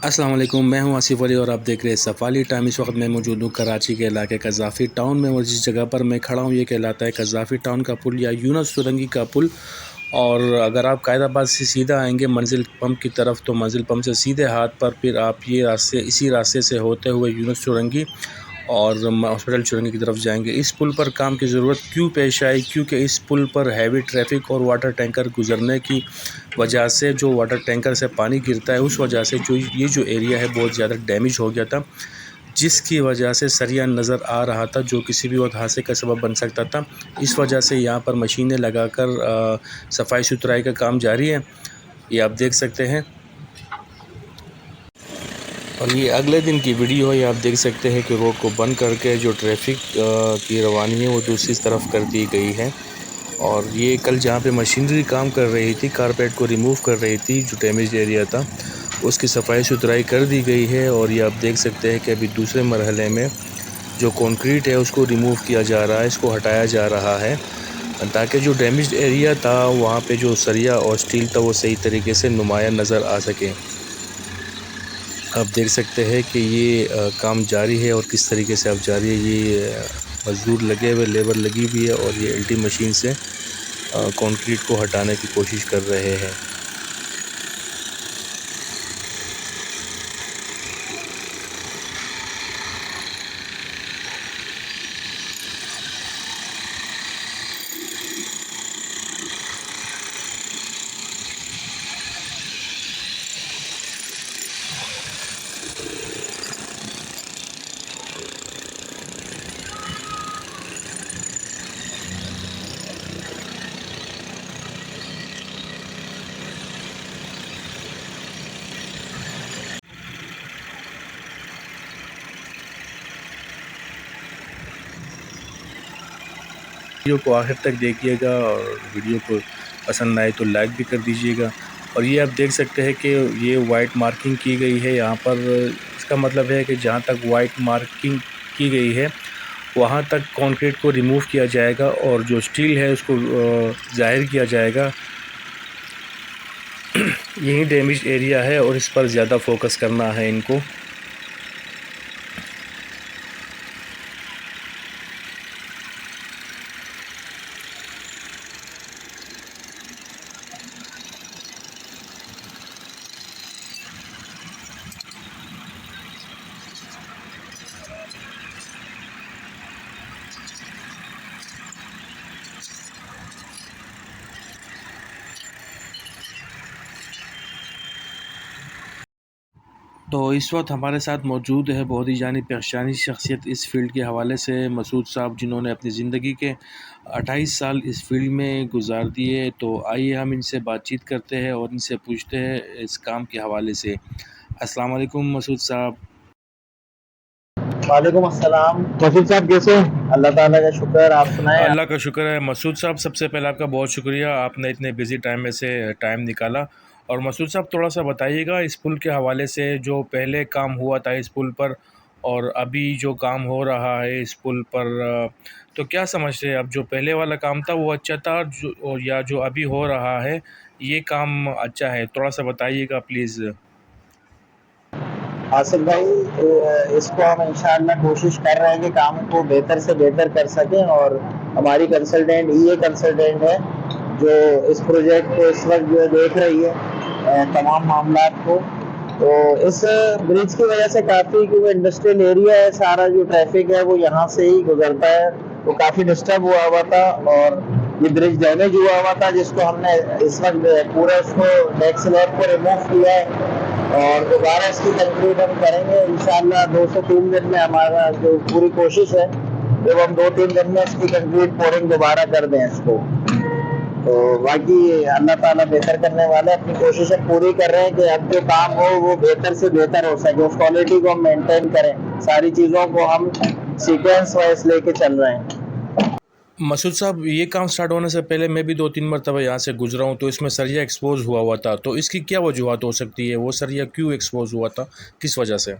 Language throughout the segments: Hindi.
अस्सलाम वालेकुम, मैं हूं आसिफ अली और आप देख रहे हैं सफ़ाली टाइम। इस वक्त मैं मौजूद हूं कराची के इलाके कज़ाफ़ी टाउन में और जिस जगह पर मैं खड़ा हूं ये कहलाता है कज़ाफ़ी टाउन का पुल या यूनुस सुरंगी का पुल। और अगर आप कायदाबाद से सीधा आएंगे मंजिल पम्प की तरफ तो मंजिल पम्प से सीधे हाथ पर फिर आप ये रास्ते इसी रास्ते से होते हुए यूनुस सुरंगी और हॉस्पिटल चुरंगी की तरफ जाएंगे। इस पुल पर काम की ज़रूरत क्यों पेश आई? क्योंकि इस पुल पर हैवी ट्रैफिक और वाटर टैंकर गुजरने की वजह से जो वाटर टैंकर से पानी गिरता है उस वजह से जो एरिया है बहुत ज़्यादा डैमेज हो गया था, जिसकी वजह से सरिया नज़र आ रहा था जो किसी भी वक्त हादसे का सबब बन सकता था। इस वजह से यहाँ पर मशीनें लगाकर सफाई सुथराई का काम जारी है, ये आप देख सकते हैं। और ये अगले दिन की वीडियो है, ये आप देख सकते हैं कि रोड को बंद करके जो ट्रैफिक की रवानी है वो दूसरी तरफ कर दी गई है। और ये कल जहाँ पे मशीनरी काम कर रही थी, कारपेट को रिमूव कर रही थी, जो डैमेज एरिया था उसकी सफाई सुथराई कर दी गई है। और ये आप देख सकते हैं कि अभी दूसरे मरहले में जो कंक्रीट है उसको रिमूव किया जा रहा है, इसको हटाया जा रहा है ताकि जो डैमेज एरिया था वहाँ पे जो सरिया और स्टील था वो सही तरीके से नुमायाँ नज़र आ सके। आप देख सकते हैं कि ये काम जारी है और किस तरीके से अब जारी है। ये मज़दूर लगे हुए, लेबर लगी हुई है और ये एल्टी मशीन से कंक्रीट को हटाने की कोशिश कर रहे हैं। वीडियो को आखिर तक देखिएगा और वीडियो को पसंद आए तो लाइक भी कर दीजिएगा। और ये आप देख सकते हैं कि ये वाइट मार्किंग की गई है यहाँ पर। इसका मतलब है कि जहाँ तक वाइट मार्किंग की गई है वहाँ तक कंक्रीट को रिमूव किया जाएगा और जो स्टील है उसको ज़ाहिर किया जाएगा। यही डैमेज एरिया है और इस पर ज़्यादा फोकस करना है इनको। तो इस वक्त हमारे साथ मौजूद है बहुत ही जानी पहचानी शख्सियत इस फील्ड के हवाले से, मसूद साहब, जिन्होंने अपनी ज़िंदगी के 28 साल इस फील्ड में गुजार दिए। तो आइए हम इनसे बातचीत करते हैं और इनसे पूछते हैं इस काम के हवाले से। अस्सलाम वालेकुम मसूद साहब। वालेकुम अस्सलाम। तौफीक साहब कैसे हैं? अल्लाह ताला का शुक्र, आप सुनाएं। अल्लाह का शुक्र है। मसूद साहब, सबसे पहले आपका बहुत शुक्रिया, आपने इतने बिज़ी टाइम में से टाइम निकाला। और मसूद साहब, थोड़ा सा बताइएगा इस पुल के हवाले से, जो पहले काम हुआ था इस पुल पर और अभी जो काम हो रहा है इस पुल पर, तो क्या समझते हैं? अब जो पहले वाला काम था वो अच्छा था या जो अभी हो रहा है ये काम अच्छा है? थोड़ा सा बताइएगा प्लीज़। आसिफ भाई, इसको हम इंशाअल्लाह कोशिश कर रहे हैं कि काम को बेहतर से बेहतर कर सकें। और हमारी कंसल्टेंट ये कंसल्टेंट है जो इस प्रोजेक्ट को इस वक्त जो है देख रही है, तमाम मामला को। तो इस ब्रिज की वजह से काफ़ी, क्योंकि इंडस्ट्रियल एरिया है, सारा जो ट्रैफिक है वो यहाँ से ही गुजरता है, वो काफ़ी डिस्टर्ब हुआ था। और ये ब्रिज डैमेज हुआ था जिसको हमने इस वक्त पूरा उसको डेक स्लैब को रिमूव किया है और दोबारा इसकी कंक्रीट हम करेंगे इंशाल्लाह। 2 से 3 दिन में हमारा जो पूरी कोशिश है जब हम 2-3 दिन में इसकी कंक्रीट पोरिंग दोबारा कर दें इसको। तो बाकी अल्लाह ताला बेहतर करने वाले, अपनी कोशिशें पूरी कर रहे हैं कि अब जो काम हो वो बेहतर से बेहतर हो सके, उस क्वालिटी को हम मेंटेन करें, सारी चीज़ों को हम सीक्वेंस वाइज लेके चल रहे हैं। मसूद साहब, ये काम स्टार्ट होने से पहले मैं भी 2-3 मरतबा यहाँ से गुजरा हूँ, तो इसमें सरिया एक्सपोज हुआ था। तो इसकी क्या वजूहत हो सकती है? वो सरिया क्यों एक्सपोज हुआ था, किस वजह से?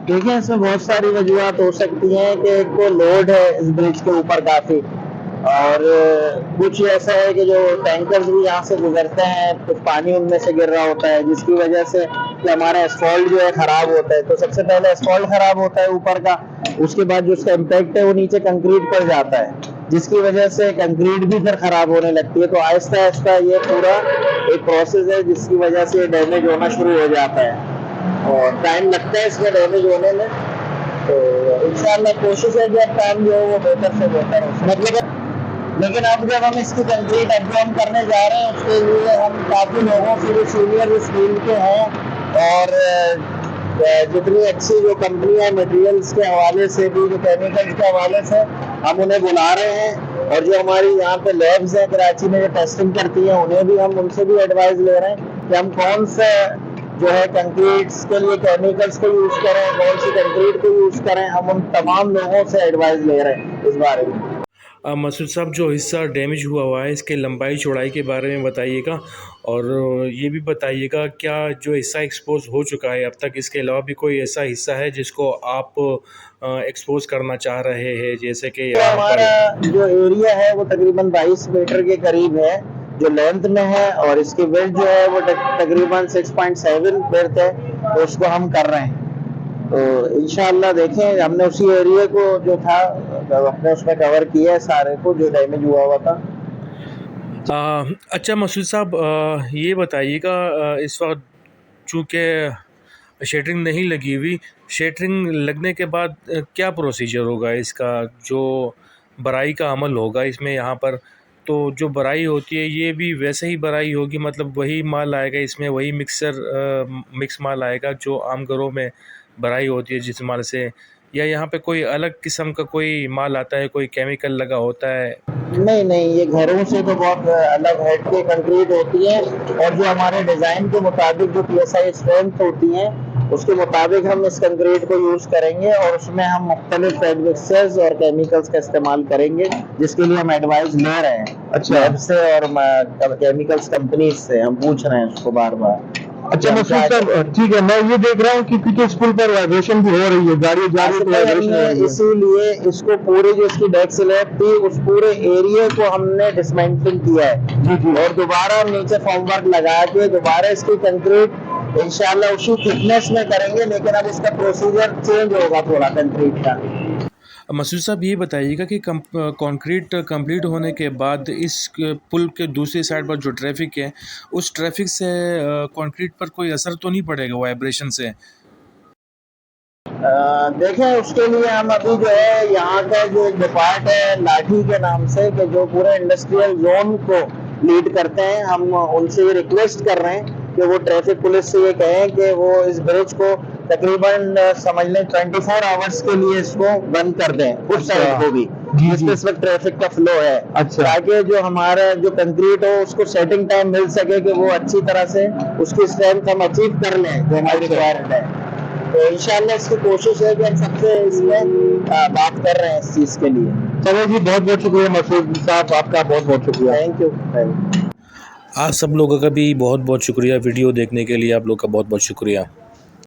देखिए, इसमें बहुत सारी वजूहत हो सकती हैं कि एक तो लोड है इस ब्रिज के ऊपर काफ़ी, और कुछ ऐसा है कि जो टैंकर्स भी यहाँ से गुजरते हैं, कुछ पानी उनमें से गिर रहा होता है जिसकी वजह से कि हमारा एस्फॉल्ट जो है खराब होता है, तो सबसे पहले एस्फॉल्ट खराब होता है ऊपर का, उसके बाद जो उसका इम्पैक्ट है वो नीचे कंक्रीट पर जाता है, जिसकी वजह से कंक्रीट भी फिर खराब होने लगती है। तो आहिस्ता आहिस्ता ये पूरा एक प्रोसेस है जिसकी वजह से डैमेज होना शुरू हो जाता है और टाइम लगता है इसमें डैमेज होने में। तो इंशाल्लाह कोशिश है कि अब काम जो है वो बेहतर से बेहतर हो, मतलब। लेकिन अब जब हम इसकी कंक्रीट अब जो हम करने जा रहे हैं उसके लिए हम काफ़ी लोगों से जो सीनियर इस फील्ड के हैं और जितनी अच्छी जो कंपनी है मटेरियल्स के हवाले से भी, जो केमिकल्स के हवाले से, हम उन्हें बुला रहे हैं। और जो हमारी यहाँ पे लैब्स हैं कराची में जो टेस्टिंग करती हैं, उन्हें भी हम उनसे भी एडवाइस ले रहे हैं कि हम कौन से जो है कंक्रीट्स के लिए केमिकल्स को यूज़ करें, कौन सी कंक्रीट को यूज़ करें। हम उन तमाम लोगों से एडवाइस ले रहे हैं इस बारे में। मसूद साहब, जो हिस्सा डैमेज हुआ है इसके लंबाई चौड़ाई के बारे में बताइएगा और ये भी बताइएगा क्या जो हिस्सा एक्सपोज हो चुका है अब तक, इसके अलावा भी कोई ऐसा हिस्सा है जिसको आप एक्सपोज करना चाह रहे हैं, जैसे कि तो हमारा जो एरिया है वो तकरीबन 22 मीटर के करीब है जो लेंथ में है, और इसकी विड्थ जो है वो तकरीबन 6.7 विड्थ है, तो उसको हम कर रहे हैं। तो इंशाल्लाह देखें, हमने उसी एरिया को जो था अपने उसमें कवर किया है सारे को जो डैमेज हुआ था। अच्छा मसूद साहब, ये बताइएगा इस वक्त चूँकि शटरिंग नहीं लगी हुई, शटरिंग लगने के बाद क्या प्रोसीजर होगा इसका, जो भराई का अमल होगा इसमें यहाँ पर, तो जो भराई होती है ये भी वैसे ही भराई होगी, मतलब वही माल आएगा इसमें, वही मिक्स माल आएगा जो आम घरों में भराई होती है जिस माल से, या यहाँ पे कोई अलग किस्म का कोई माल आता है, कोई केमिकल लगा होता है? नहीं, ये घरों से तो बहुत अलग हट के कंक्रीट होती है, और जो हमारे डिज़ाइन के मुताबिक जो PSI स्ट्रेंथ होती है उसके मुताबिक हम इस कंक्रीट को यूज़ करेंगे, और उसमें हम मुख्तलिफ एडमिक्सर्स और केमिकल्स का इस्तेमाल करेंगे जिसके लिए हम एडवाइस ले रहे हैं। अच्छा, लैब से और केमिकल्स कंपनीज से हम पूछ रहे हैं उसको बार बार। अच्छा मसूद साहब, ठीक है, मैं ये देख रहा हूँ कि पीछे स्कूल पर वाइब्रेशन भी हो रही है, गाड़ी जा रही है तो वाइब्रेशन हो रही है। इसीलिए इसको पूरे जो इसकी डेक स्लैब थी उस पूरे एरिया को हमने डिसमेंटलिंग किया है, और दोबारा नीचे फॉर्मवर्क लगा के दोबारा इसकी कंक्रीट इंशाल्लाह उसी थिकनेस में करेंगे, लेकिन अब इसका प्रोसीजर चेंज होगा थोड़ा कंक्रीट का। मसूद साहब, ये बताइएगा कि कंक्रीट कंप्लीट होने के बाद इस पुल के दूसरी साइड पर जो ट्रैफिक है, उस ट्रैफिक से कंक्रीट पर कोई असर तो नहीं पड़ेगा वाइब्रेशन से? देखें, उसके लिए हम अभी जो है यहाँ का जो एक डिपार्ट है लाठी के नाम से, कि जो पूरे इंडस्ट्रियल जोन को लीड करते हैं, हम उनसे ये रिक्वेस्ट कर रहे हैं कि वो ट्रैफिक पुलिस से ये कहें कि वो इस ब्रिज को तकरीबन समझ लें 24 आवर्स के लिए इसको बंद कर दें, उस साइड को भी जिसमें इस वक्त ट्रैफिक का फ्लो है। अच्छा, ताकि जो हमारा जो कंक्रीट हो उसको सेटिंग टाइम मिल सके कि वो अच्छी तरह से उसकी स्ट्रेंथ हम अचीव कर लें जो हमारी रिक्वायरमेंट है। तो इंशाल्लाह इसकी कोशिश है कि हम सबसे इसमें बात कर रहे हैं इस चीज़ के लिए। चलो जी, बहुत बहुत शुक्रिया मसूद साहब, आपका बहुत बहुत शुक्रिया। Thank you. आप सब लोगों का भी बहुत बहुत शुक्रिया, वीडियो देखने के लिए आप लोग का बहुत बहुत शुक्रिया।